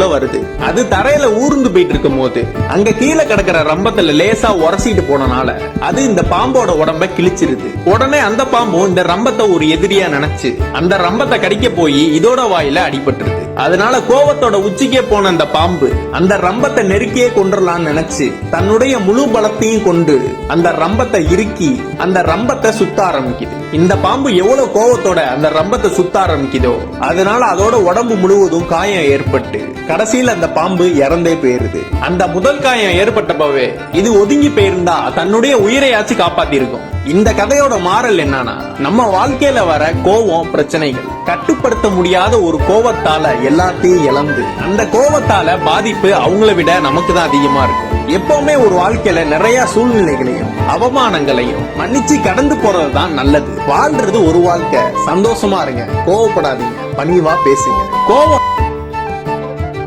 ரம்பத்துக்குள்ள வருது. அது தரையில ஊர்ந்து போயிட்டு இருக்கும் போது அங்க கீழே கிடக்கிற ரம்பத்துல லேசா உரசிட்டு போனனால அது இந்த பாம்போட உடம்ப கிழிச்சிருது. உடனே அந்த பாம்பும் இந்த ரம்பத்தை ஒரு எதிரியா நினைச்சு அந்த ரம்பத்தை கடிக்க போய் இதோட வாயில அடிபட்டுருது. அதனால கோவத்தோட உச்சிக்கே போன அந்த பாம்பு அந்த ரம்பத்தை நெருக்கியே கொண்டுடலாம்னு நினைச்சு தன்னுடைய முழு பலத்தையும் கொண்டு அந்த ரம்பத்தை இறுக்கி அந்த ரம்பத்தை சுத்த ஆரம்பிக்குது. இந்த பாம்பு எவ்வளவு கோவத்தோட அந்த ரம்பத்தை சுத்த ஆரம்பிக்குதோ அதனால அதோட உடம்பு முழுவதும் காயம் ஏற்பட்டு கடைசியில் அந்த பாம்பு இறந்தே போயிருது. அந்த முதல் காயம் ஏற்பட்டப்பவே இது ஒதுங்கி போயிருந்தா தன்னுடைய உயிரையாச்சு காப்பாத்தி இருக்கும். இந்த கதையோட மாறல் என்னன்னா, நம்ம வாழ்க்கையில வர கோவம் பிரச்சனைகள் கட்டுப்படுத்த முடியாத ஒரு கோவத்தால எல்லாத்தையும் இழந்து அந்த கோவத்தால பாதிப்பு அவங்கள விட நமக்கு தான் அதிகமா இருக்கும். எப்பவுமே ஒரு வாழ்க்கையில நிறைய சூழ்நிலைகளையும் அவமானங்களையும் மன்னிச்சு கடந்து போறதுதான் நல்லது. வாழ்றது ஒரு வாழ்க்கை. சந்தோஷமா இருங்க, கோவப்படாதீங்க, பணிவா பேசுங்க. கோவம்